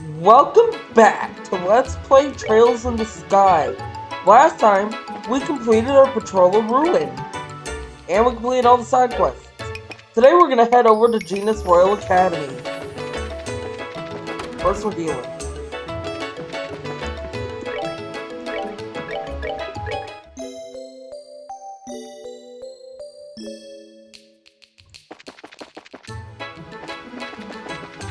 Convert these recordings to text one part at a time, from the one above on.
Welcome back to Let's Play Trails in the Sky. Last time, we completed our patrol of Ruin, and we completed all the side quests. Today we're gonna head over to Jenis Royal Academy. First we're dealing.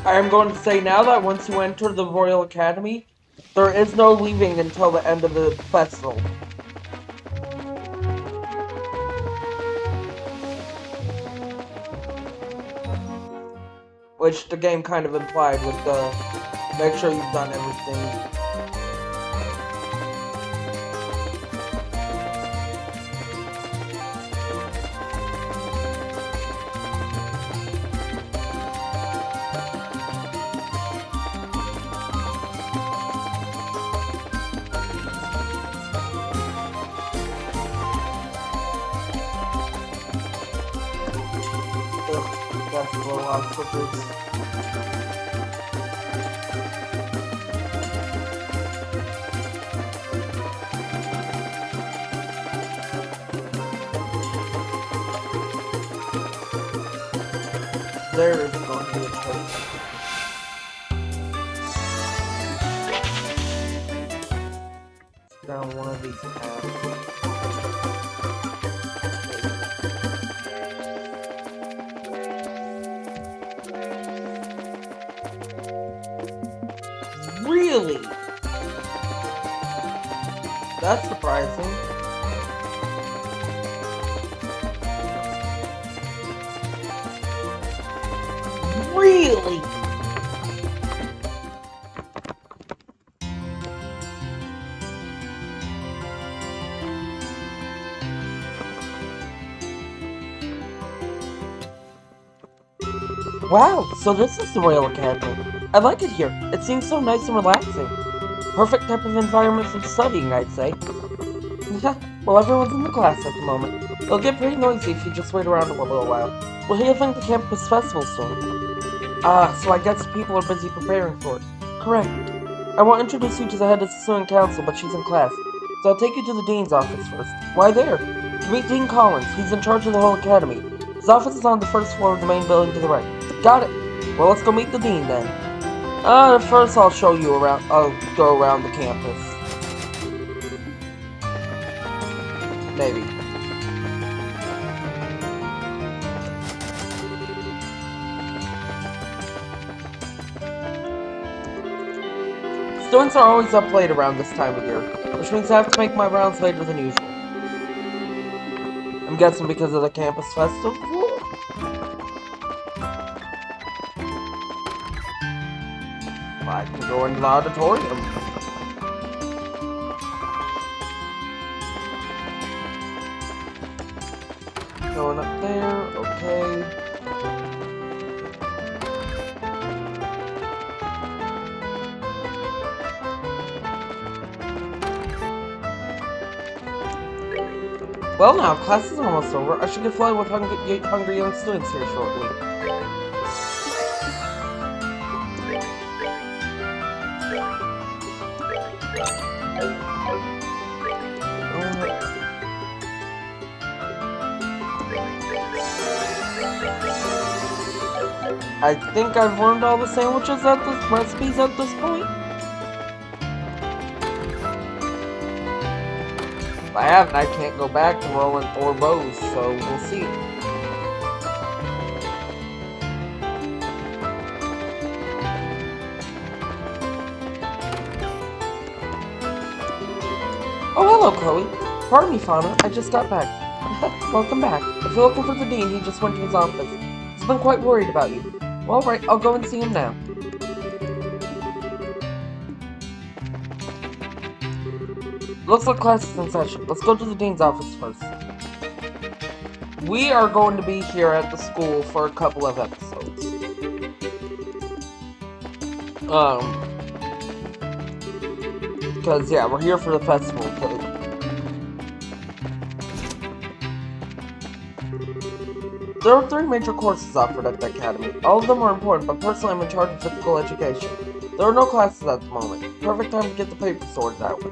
I am going to say now that once you enter the Royal Academy, there is no leaving until the end of the festival. Which the game kind of implied with the make sure you've done everything. That's a little obstacles. There is going to be a choice. Down one of these paths. Really? That's surprising. Really? Wow, so this is the Royal Academy. I like it here. It seems so nice and relaxing. Perfect type of environment for studying, I'd say. Well, everyone's in the class at the moment. It'll get pretty noisy if you just wait around a little while. We're having the campus festival soon. So I guess people are busy preparing for it. Correct. I won't introduce you to the head of the student council, but she's in class. So I'll take you to the dean's office first. Why there? To meet Dean Collins. He's in charge of the whole academy. His office is on the first floor of the main building to the right. Got it. Well, let's go meet the dean then. First I'll show you around. I'll go around the campus. Maybe. Students are always up late around this time of year, which means I have to make my rounds later than usual. I'm guessing because of the campus festival? I can go into the auditorium. Going up there, okay. Well now, class is almost over. I should get flying with hungry young students here shortly. I think I've learned all the sandwiches recipes at this point. If I haven't, I can't go back to rolling or bows, so we'll see. Oh, hello, Chloe. Pardon me, Fauna. I just got back. Welcome back. If you're looking for the dean, he just went to his office. He's been quite worried about you. Well, alright, I'll go and see him now. Looks like class is in session. Let's go to the dean's office first. We are going to be here at the school for a couple of episodes. Because, yeah, we're here for the festival. There are 3 major courses offered at the academy. All of them are important, but personally I'm in charge of physical education. There are no classes at the moment. Perfect time to get the papers sorted out.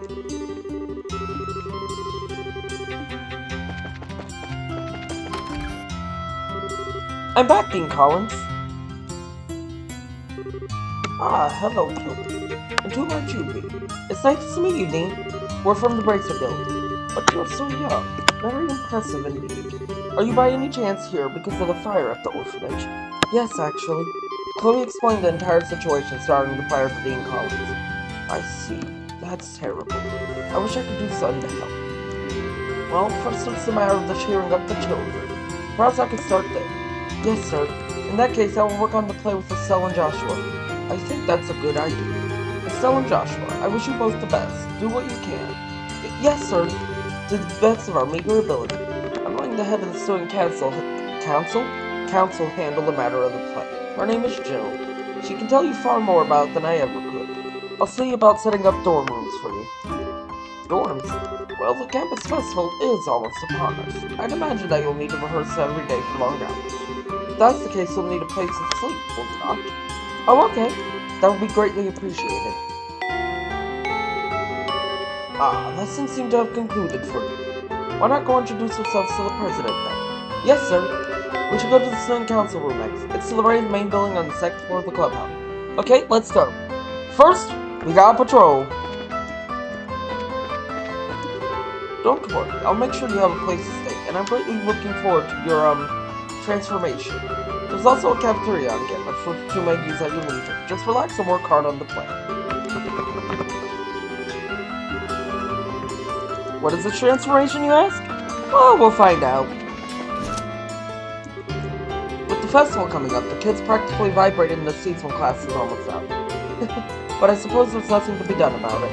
I'm back, Dean Collins. Ah, hello, Kate. And who might you be? It's nice to meet you, Dean. We're from the Bracer Guild. But you're so young. Very impressive indeed. Are you by any chance here because of the fire at the orphanage? Yes, actually. Chloe explained the entire situation starting the fire to Dean Collins. I see. That's terrible. I wish I could do something to help. Well, first it's a matter of the cheering up the children. Perhaps I could start there. Yes, sir. In that case, I will work on the play with Estelle and Joshua. I think that's a good idea. Estelle and Joshua, I wish you both the best. Do what you can. Yes, sir. To the best of our meager ability. I'm letting the head of the student council handle the matter of the play. Her name is Jill. She can tell you far more about it than I ever could. I'll see about setting up dorm rooms for you. Dorms? Well, the campus festival is almost upon us. I'd imagine that you'll need to rehearse every day for long hours. If that's the case, you'll need a place to sleep, will you not? Oh, okay. That would be greatly appreciated. Ah, lessons seem to have concluded for you. Why not go introduce yourselves to the president then? Yes, sir. We should go to the student council room next. It's to the right of the main building on the second floor of the clubhouse. Okay, let's go. First, we got a patrol. Don't worry, I'll make sure you have a place to stay, and I'm greatly looking forward to your, transformation. There's also a cafeteria on campus, which you may use at your leisure. Just relax and work hard on the play. What is the transformation, you ask? Oh, we'll find out. With the festival coming up, the kids practically vibrate in their seats when class is almost out. But I suppose there's nothing to be done about it.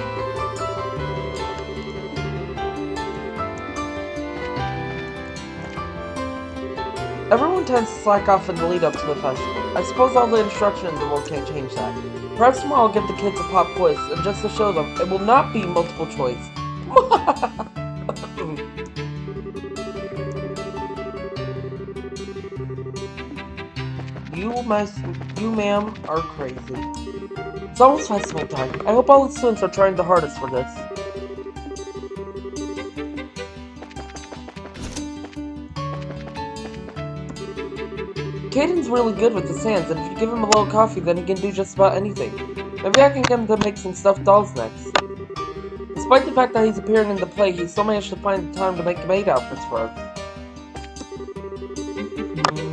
Everyone tends to slack off in the lead up to the festival. I suppose all the instruction in the world can't change that. Perhaps tomorrow I'll give the kids a pop quiz, and just to show them, it will not be multiple choice. You, ma'am, are crazy. It's almost festival time. I hope all the students are trying the hardest for this. Caden's really good with his hands, and if you give him a little coffee, then he can do just about anything. Maybe I can get him to make some stuffed dolls next. Despite the fact that he's appearing in the play, he still managed to find the time to make maid outfits for us.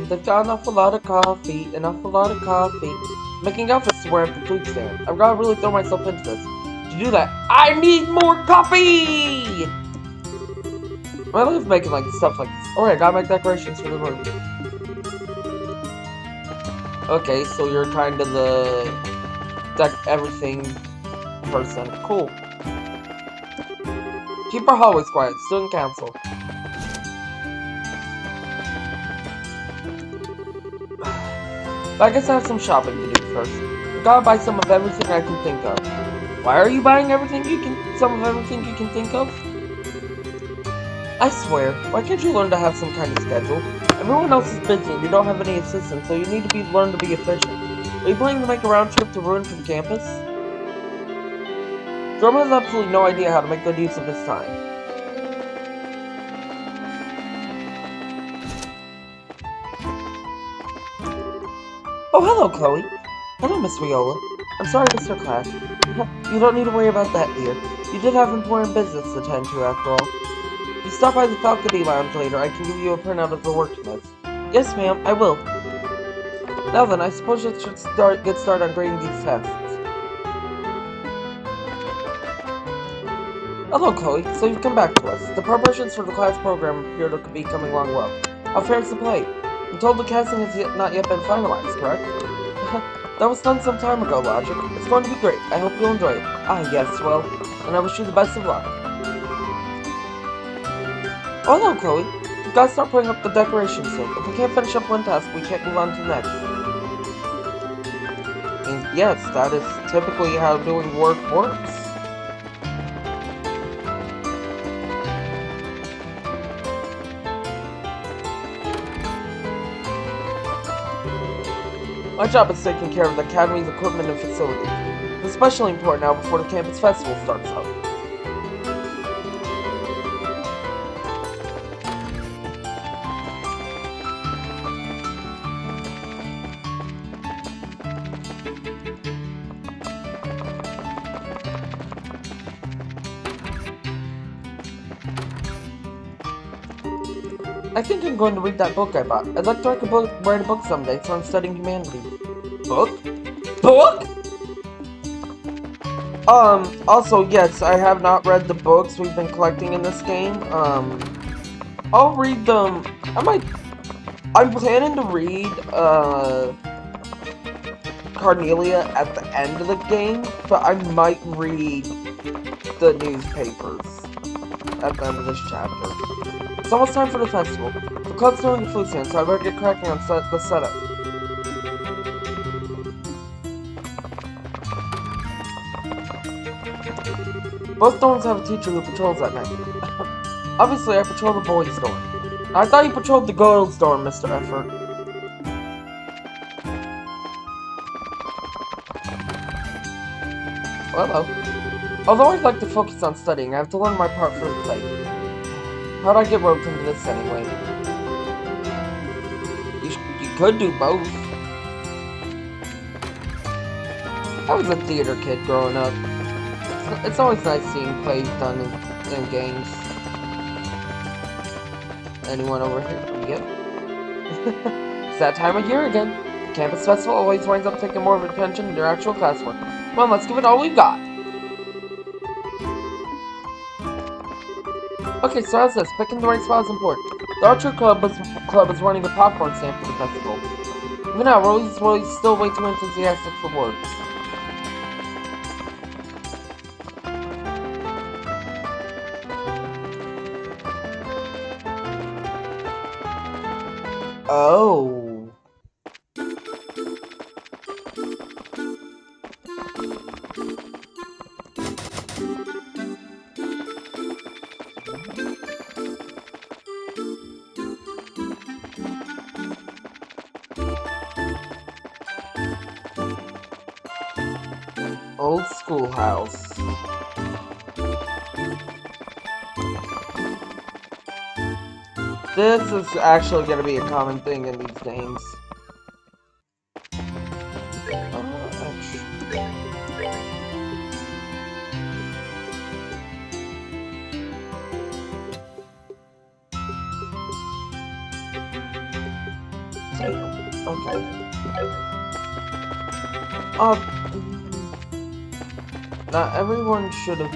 They've got an awful lot of coffee, Making outfits to wear at the food stand. I've got to really throw myself into this. To do that, I need more coffee! I love making stuff like this. Alright, I gotta make decorations for the room. Okay, so you're kind of the deck everything person. Cool. Keep our hallways quiet. Student council. But I guess I have some shopping to do first. I gotta buy some of everything I can think of. Why are you buying some of everything you can think of? I swear, why can't you learn to have some kind of schedule? Everyone else is busy and you don't have any assistants, so you need to learn to be efficient. Are you planning to make a round trip to Ruin from campus? Jerome has absolutely no idea how to make good use of his time. Oh, hello, Chloe. Hello, Miss Viola. I'm sorry I missed your class. You don't need to worry about that, dear. You did have important business to attend to, after all. If you stop by the faculty lounge later, I can give you a printout of the work list. Yes, ma'am, I will. Now then, I suppose you should get started on grading these tests. Hello, Chloe. So you've come back to us. The preparations for the class program appear to be coming along well. How fares the play? I'm told the casting has not yet been finalized, correct? That was done some time ago, Logic. It's going to be great. I hope you'll enjoy it. Ah, yes, well, and I wish you the best of luck. Oh, hello, Chloe. We've got to start putting up the decorations soon. If we can't finish up one task, we can't move on to the next. And yes, that is typically how doing work works. My job is taking care of the Academy's equipment and facilities. It's especially important now before the campus festival starts up. I think I'm going to read that book I bought. I'd like to write a book someday, so I'm studying humanities. Book? Book? Also, yes, I have not read the books we've been collecting in this game. I'll read them. I'm planning to read, Carnelia at the end of the game, but I might read the newspapers at the end of this chapter. It's almost time for the festival. The club's doing the food stand, so I better get cracking on the setup. Both dorms have a teacher who patrols at night. Obviously, I patrol the boys' dorm. I thought you patrolled the girls' dorm, Mr. Effort. Well, hello. Although I'd like to focus on studying, I have to learn my part for the play. How'd I get roped into this anyway? You could do both. I was a theater kid growing up. It's always nice seeing plays done in games. Anyone over here? Yep. It's that time of year again. The campus festival always winds up taking more of attention than your actual classwork. Well, let's give it all we've got. Okay, so how's this? Picking the right spot is important. The Archer Club is running a popcorn stand for the festival. Even now, Roy's still way too enthusiastic for words. Oh. Old schoolhouse. This is actually going to be a common thing in these games. Okay. Not everyone should have.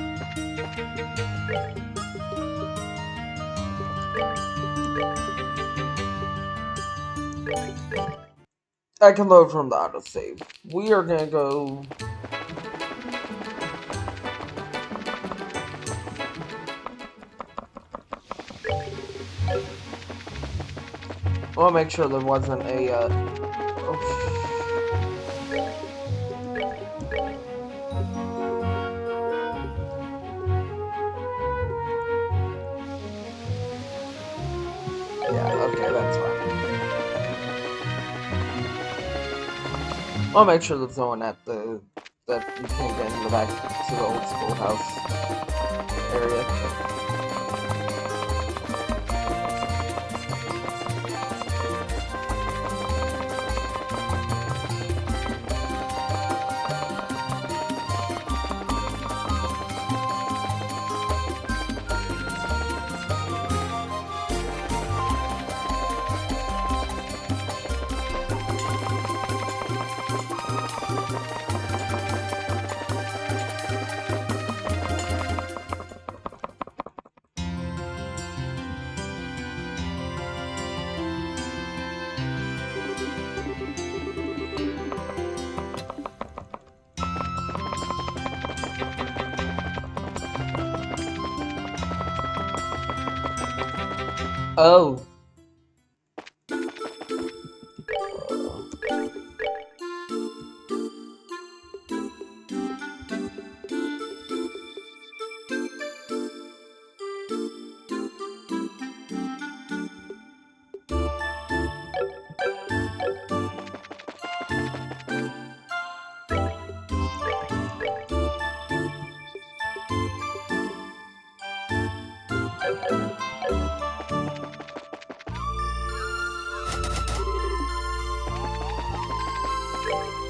I can load from the autosave. We are gonna go. I'll make sure there wasn't a, Yeah, okay, that's fine. I'll make sure there's no one that you can't get in the back to the old schoolhouse area. Oh.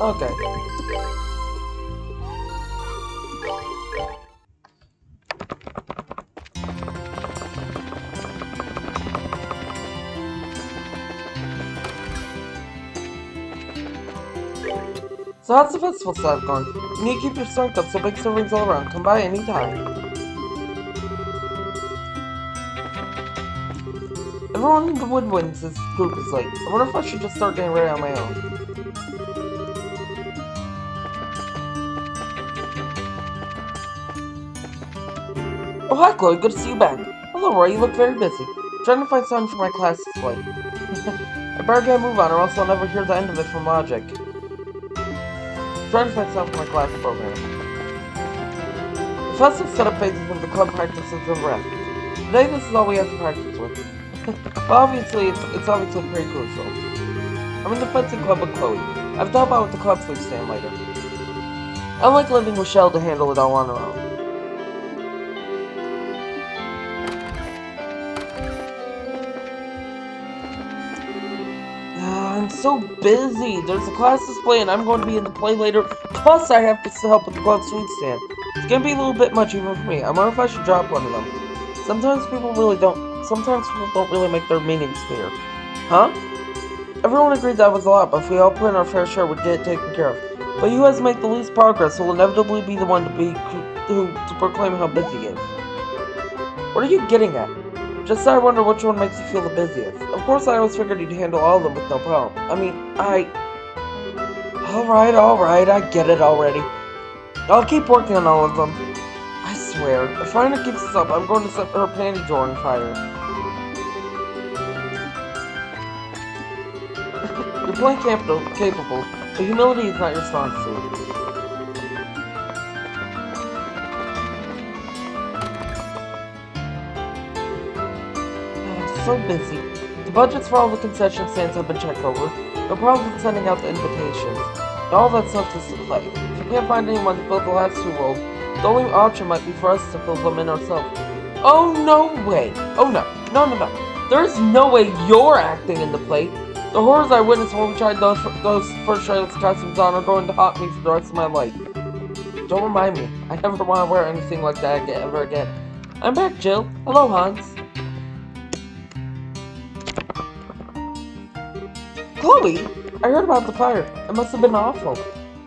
Okay. So how's the festival stuff going? You need to keep your strength up so big servings all around. Come by anytime. Everyone in the Woodwinds' group is late. I wonder if I should just start getting ready on my own. Oh, hi, Chloe. Good to see you back. Hello, Roy. You look very busy. Trying to find time for my class display. I better get a move on, or else I'll never hear the end of it from Logic. Trying to find time for my class program. The festival setup phases when the club practices and rest. Today, this is all we have to practice with. But obviously, it's obviously pretty crucial. I'm in the fencing club with Chloe. I've thought about with the club food stand later. I like leaving Michelle to handle it all on her own. I'm so busy. There's a class display and I'm going to be in the play later. Plus, I have to help with the club's food stand. It's going to be a little bit much even for me. I wonder if I should drop one of them. Sometimes people don't really make their meanings clear. Huh? Everyone agreed that was a lot, but if we all put in our fair share, we'd get it taken care of. But you guys make the least progress, will inevitably be the one to proclaim how busy he is. What are you getting at? Just I wonder which one makes you feel the busiest. Of course, I always figured you'd handle all of them with no problem. Alright, I get it already. I'll keep working on all of them. I swear, if Raina keeps this up, I'm going to set her panty drawer on fire. You're playing capable, but humility is not your strong suit. So busy. The budgets for all the concession stands have been checked over. No problem with sending out the invitations. And all that stuff is to play. If you can't find anyone to fill the last two roles, the only option might be for us to fill them in ourselves. Oh, no way! Oh, no. No. There's no way you're acting in the play. The horrors I witnessed when we tried those first Charlotte's costumes on are going to haunt me for the rest of my life. Don't remind me. I never want to wear anything like that ever again. I'm back, Jill. Hello, Hans. Chloe! I heard about the fire. It must have been awful.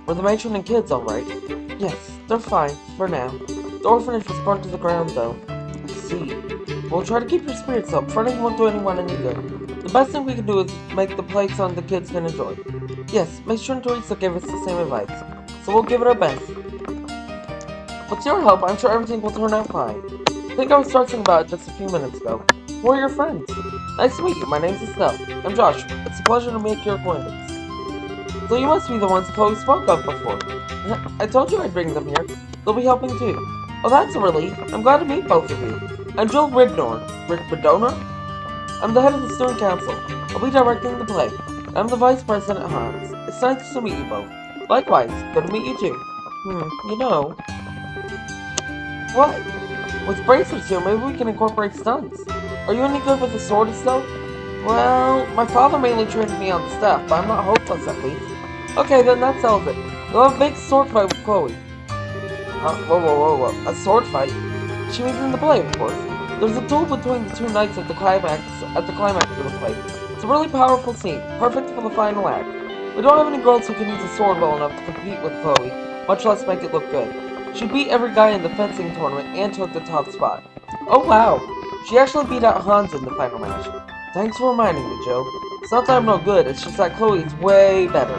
Were the matron and kids alright? Yes, they're fine, for now. The orphanage was burnt to the ground, though. I see. We'll try to keep your spirits up. Fretting won't do anyone any good. The best thing we can do is make the play something the kids can enjoy. Yes, Matron and Teresa gave us the same advice, so we'll give it our best. With your help, I'm sure everything will turn out fine. I think I was talking about it just a few minutes ago. Who are your friends? Nice to meet you. My name's Estelle. I'm Joshua. It's a pleasure to make your acquaintance. So you must be the ones Chloe spoke of before. I told you I'd bring them here. They'll be helping too. Oh, that's a relief. I'm glad to meet both of you. I'm Jill Ridnor. I'm the head of the student council. I'll be directing the play. I'm the vice president, Hans. It's nice to meet you both. Likewise. Good to meet you too. You know. What? With bracers here, maybe we can incorporate stunts. Are you any good with the sword, Estelle? Well, my father mainly trained me on the staff, but I'm not hopeless at least. Okay, then that settles it. We'll have a big sword fight with Chloe. Whoa. A sword fight? She means in the play, of course. There's a duel between the two knights at the climax of the play. It's a really powerful scene, perfect for the final act. We don't have any girls who can use a sword well enough to compete with Chloe, much less make it look good. She beat every guy in the fencing tournament and took the top spot. Oh wow! She actually beat out Hans in the final match. Thanks for reminding me, Joe. It's not that I'm no good, it's just that Chloe's way better.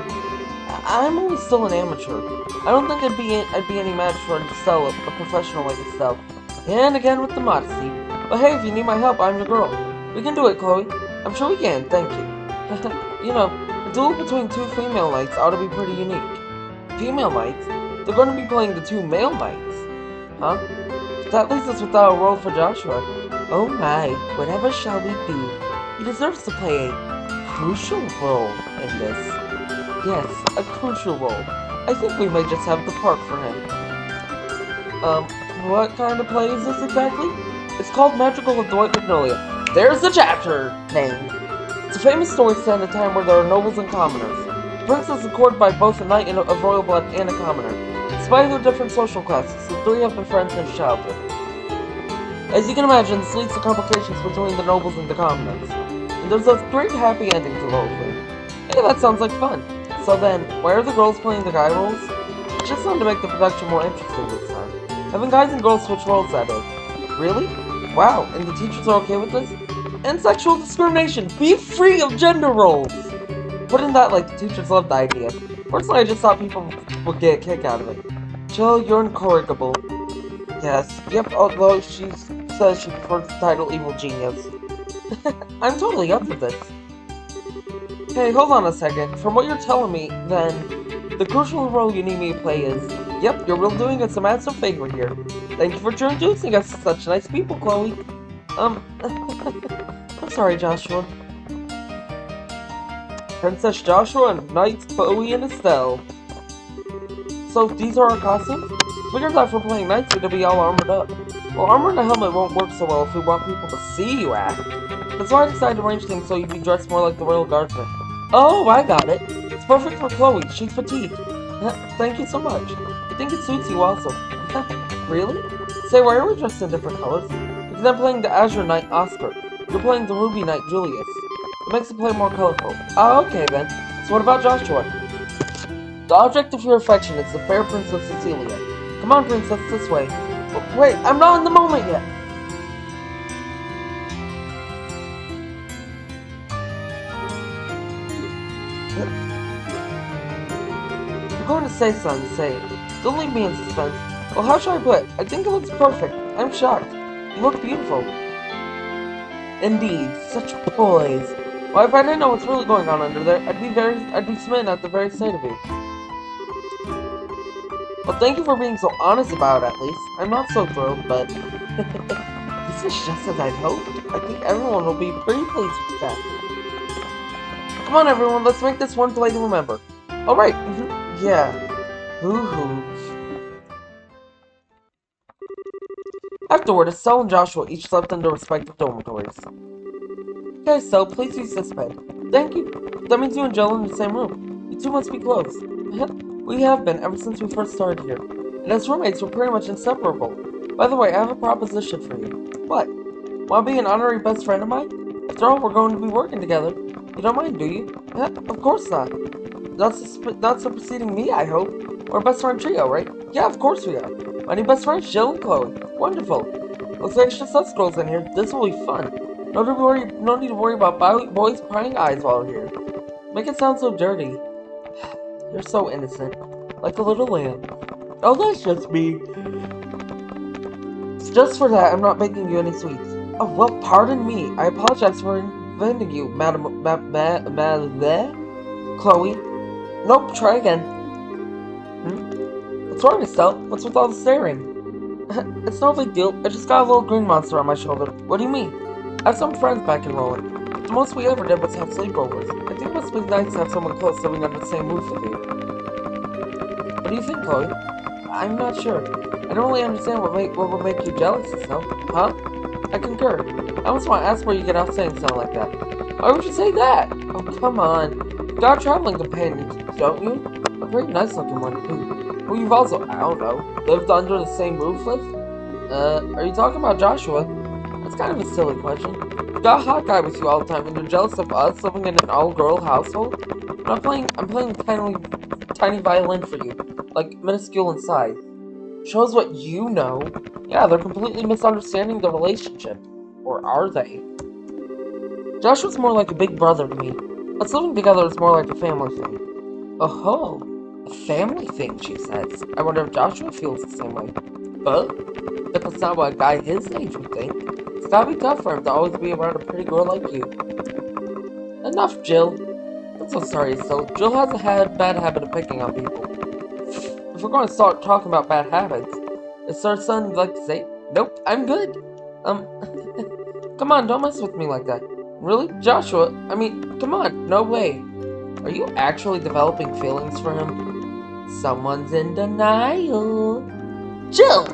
I'm only still an amateur. I don't think I'd be any match for Estelle, a professional like Estelle. And again with the modesty. But hey, if you need my help, I'm your girl. We can do it, Chloe. I'm sure we can, thank you. You know, a duel between two female knights ought to be pretty unique. Female knights? They're going to be playing the two male knights. Huh? That leaves us without a role for Joshua. Oh my, whatever shall we do? He deserves to play a crucial role in this. Yes, a crucial role. I think we may just have the part for him. What kind of play is this exactly? It's called Magical of the White Magnolia. There's the chapter name. It's a famous story set in a time where there are nobles and commoners. The princess is courted by both a knight of royal blood and a commoner. Despite their different social classes, the three have been friends since childhood. As you can imagine, this leads to complications between the nobles and the commoners. And there's a great happy ending to the whole thing. Hey, that sounds like fun. So then, why are the girls playing the guy roles? It's just something to make the production more interesting this time. Having guys and girls switch roles, that is. Really? Wow, and the teachers are okay with this? And sexual discrimination! Be free of gender roles! Put in that like the teachers loved the idea. Personally, I just thought people would get a kick out of it. Jill, you're incorrigible. Yes, yep, although she says she prefers the title Evil Genius. I'm totally up for this. Hey, hold on a second. From what you're telling me, then, the crucial role you need me to play is... Yep, you're really doing us a massive favor here. Thank you for introducing us to such nice people, Chloe. I'm sorry, Joshua. Princess Joshua and Knights Chloe and Estelle. So, these are our costumes? Figured that if we're playing Knights, we'd be all armored up. Well, armor and a helmet won't work so well if we want people to see you act. That's why I decided to arrange things so you'd be dressed more like the Royal Guardsman. Oh, I got it. It's perfect for Chloe. She's fatigued. Thank you so much. I think it suits you also. Really? Say, why are we dressed in different colors? Because I'm playing the Azure Knight Oscar. You're playing the Ruby Knight Julius. It makes the play more colorful. Oh, okay then. So what about Joshua? The object of your affection is the fair Princess Cecilia. Come on, Princess, this way. Wait, I'm not in the moment yet. You're going to say something, say it. Don't leave me in suspense. Well, how should I put it? I think it looks perfect. I'm shocked. You look beautiful. Indeed, such poise. Well, if I didn't know what's really going on under there, I'd be smitten at the very sight of you. Well, thank you for being so honest about it, at least. I'm not so thrilled, but... this is just as I'd hoped. I think everyone will be pretty pleased with that. Come on, everyone, let's make this one play to remember. Alright, yeah. Hoo-hoo. Afterward, Estelle and Joshua each slept in their respective dormitories. Okay, so please use this bed. Thank you. That means you and Jill are in the same room. You two must be close. We have been ever since we first started here. And as roommates, we're pretty much inseparable. By the way, I have a proposition for you. What? Want to be an honorary best friend of mine? After all, we're going to be working together. You don't mind, do you? Of course not. Not so preceding me, I hope. We're a best friend trio, right? Yeah, of course we are. My new best friends, Jill and Chloe. Wonderful. Looks like it's just us girls in here. This will be fun. No need to worry about boys prying eyes while we're here. Make it sound so dirty. You're so innocent. Like a little lamb. Oh, that's just me. Just for that, I'm not baking you any sweets. Oh, well, pardon me. I apologize for offending you, Madam Chloe. Nope, try again. What's wrong, Estelle? What's with all the staring? It's no big deal. I just got a little green monster on my shoulder. What do you mean? I have some friends back in Roland. The most we ever did was have sleepovers. I think it must be nice to have someone close living under the same roof with you. What do you think, Chloe? I'm not sure. I don't really understand what would make you jealous, Estelle. Huh? I concur. I almost want to ask where you get off saying something like that. Why would you say that? Oh, come on. You've got a traveling companion, don't you? A very nice looking one, who you've also, I don't know, lived under the same roof with? Are you talking about Joshua? That's kind of a silly question. You've got a hot guy with you all the time, and you're jealous of us living in an all-girl household? I'm playing a tiny violin for you, like minuscule in size. Shows what you know. Yeah, they're completely misunderstanding the relationship. Or are they? Joshua's more like a big brother to me. Us living together is more like a family thing. Oh-ho. A family thing, she says. I wonder if Joshua feels the same way. But that's not what a guy his age would think. It's gotta be tough for him to always be around a pretty girl like you. Enough, Jill. I'm so sorry, so Jill has a bad habit of picking on people. If we're going to start talking about bad habits, is there something you'd like to say? Nope, I'm good. Come on, don't mess with me like that. Really? Joshua? I mean, come on, no way. Are you actually developing feelings for him? Someone's in denial. Jill!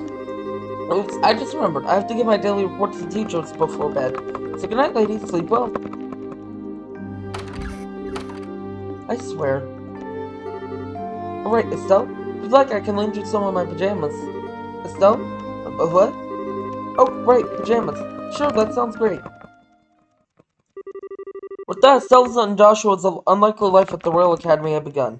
Oops, I just remembered. I have to give my daily report to the teachers before bed. So good night, ladies. Sleep well. I swear, Alright, Estelle. If you'd like, I can lend you some of my pajamas. Estelle? What? Oh, right, pajamas. Sure, that sounds great. With that, Estelle and Joshua's unlikely life at the Royal Academy had begun.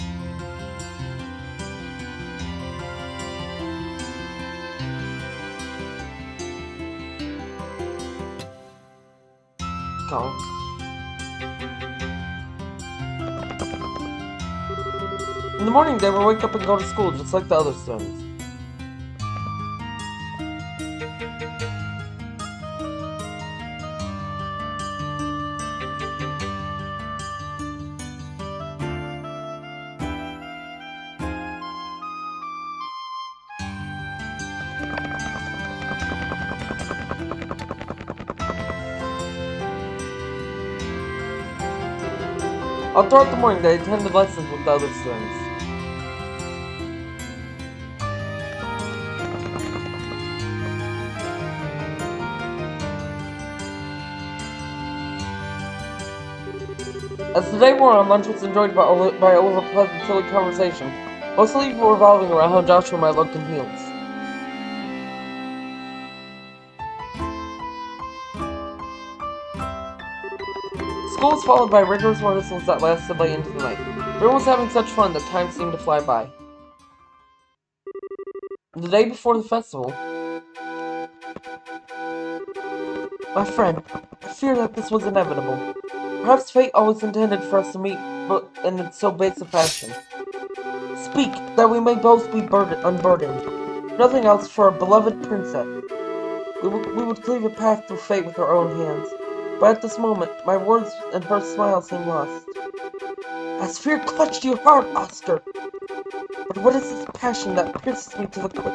Calm. In the morning, they would wake up and go to school just like the other students. All throughout the morning, they attended lessons with the other students. As the day wore on, lunch was enjoyed by all of a pleasant, silly conversation, mostly revolving around how Joshua might look in heels. School was followed by rigorous rehearsals that lasted late into the night. Everyone was having such fun that time seemed to fly by. The day before the festival, my friend, I fear that this was inevitable. Perhaps fate always intended for us to meet, but in so base a fashion. Speak, that we may both be unburdened. Nothing else for our beloved princess. We would cleave a path through fate with our own hands. But at this moment, my words and her smile seem lost. As fear clutched your heart, Oscar! But what is this passion that pierces me to the quick?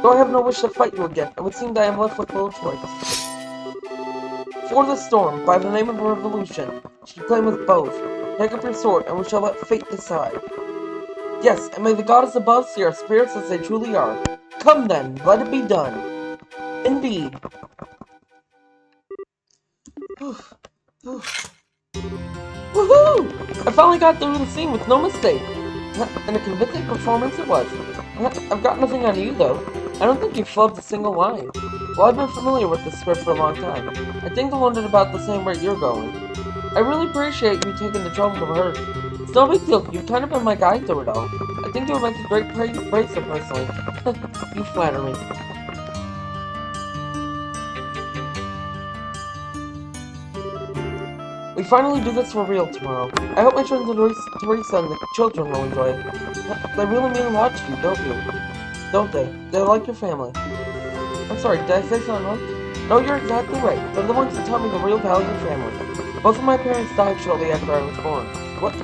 Though I have no wish to fight you again, it would seem that I am left with little choice. For the storm, by the name of revolution, should claim us both. Take up your sword, and we shall let fate decide. Yes, and may the goddess above see our spirits as they truly are. Come then, let it be done. Indeed. Woohoo! I finally got through the scene with no mistake. And a convincing performance it was. I've got nothing on you, though. I don't think you've flubbed a single line. Well, I've been familiar with this script for a long time. I think I learned it about the same rate you're going. I really appreciate you taking the trouble to rehearse. It's no big deal. You've kind of been my guide through it all. I think you would make a great bracer, personally. You flatter me. We finally do this for real tomorrow. I hope my friends Teresa and the children will enjoy it. They really mean a lot to you, don't you? Don't they? They're like your family. I'm sorry, did I say something wrong? No, you're exactly right. They're the ones who taught me the real value of family. Both of my parents died shortly after I was born. What?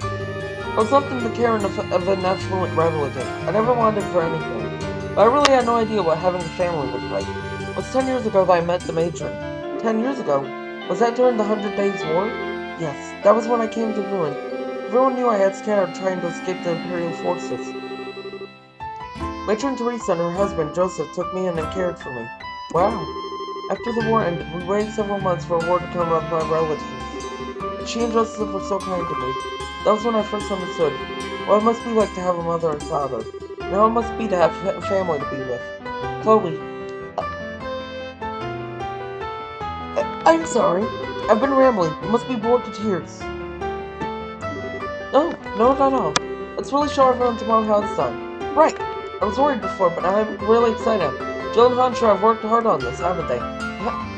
I was left in the care of an affluent relative. I never wanted for anything. But I really had no idea what having a family looked like. It was 10 years ago that I met the matron. 10 years ago? Was that during the 100 Days War? Yes, that was when I came to ruin. Everyone knew I had scattered trying to escape the Imperial forces. Matron Teresa and her husband, Joseph, took me in and cared for me. Wow. After the war ended, we waited several months for a war to come of my relatives. She and Joseph were so kind to me. That was when I first understood what it must be like to have a mother and father, and how it must be to have a family to be with. Chloe. I'm sorry. I've been rambling. You must be bored to tears. No, not at all. Let's really show everyone tomorrow how it's done. Right. I was worried before, but now I'm really excited. Jill and Hanshaw have worked hard on this, haven't they?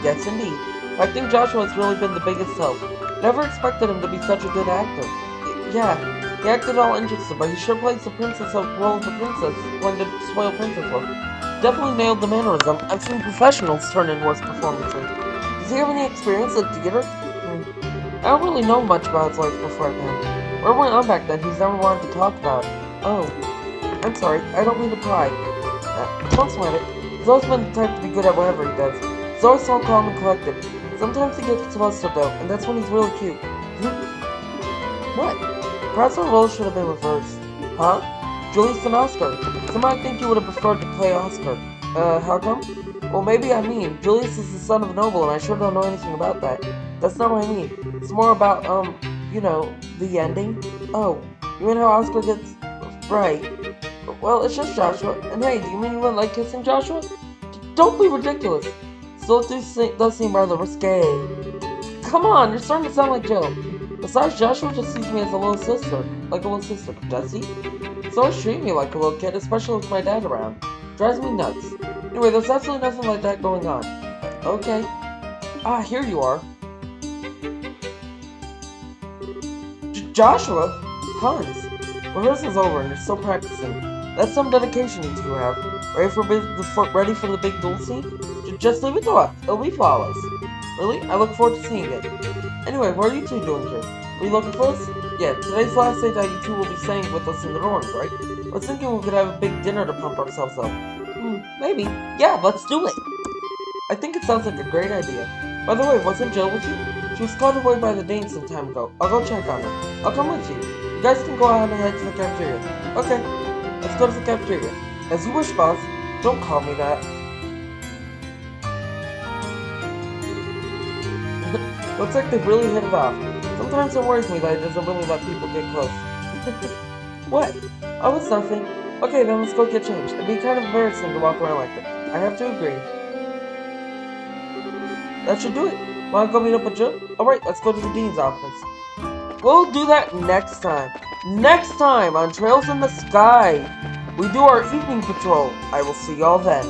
Yes, indeed. I think Joshua has really been the biggest help. Never expected him to be such a good actor. Yeah, he acted all interested, but he sure plays the role of the princess, playing the spoiled princess role. Definitely nailed the mannerism. I've seen professionals turn in worse performances. Does he have any experience at theater? I don't really know much about his life before then. Where went on back then? He's never wanted to talk about it. Oh, I'm sorry. I don't mean to pry. Don't sweat it. He's always been the type to be good at whatever he does. He's always so calm and collected. Sometimes he gets flustered though, and that's when he's really cute. What? Perhaps our roles should have been reversed. Huh? Julius and Oscar. Somehow I think you would have preferred to play Oscar. How come? Well, maybe I mean, Julius is the son of a noble, and I sure don't know anything about that. That's not what I mean. It's more about, you know, the ending. Oh, you mean how Oscar gets... Right. Well, it's just Joshua. And hey, do you mean you wouldn't like kissing Joshua? Don't be ridiculous. Still, it does seem rather risque. Come on, you're starting to sound like Jill. Besides, Joshua just sees me as a little sister. Like a little sister, does he? So always treat me like a little kid, especially with my dad around. Drives me nuts. Anyway, there's absolutely nothing like that going on. Okay. Ah, here you are. Joshua? Hans. Rehearsal's over and you're still practicing. That's some dedication you two have. Ready for the big duel scene? Just leave it to us. It'll be flawless. Really? I look forward to seeing it. Anyway, what are you two doing here? Were you looking for us? Yeah, today's the last day that you two will be staying with us in the dorms, right? I was thinking we could have a big dinner to pump ourselves up. Maybe. Yeah, let's do it. I think it sounds like a great idea. By the way, wasn't Jill with you? She was called away by the Danes some time ago. I'll go check on her. I'll come with you. You guys can go on ahead to the cafeteria. Okay, let's go to the cafeteria. As you wish, boss. Don't call me that. Looks like they've really hit it off. Sometimes it worries me that it doesn't really let people get close. What? Oh, it's nothing. Okay, then let's go get changed. It'd be kind of embarrassing to walk around like that. I have to agree. That should do it. Wanna go meet up with Jill? Alright, let's go to the Dean's office. We'll do that next time. Next time on Trails in the Sky. We do our evening patrol. I will see y'all then.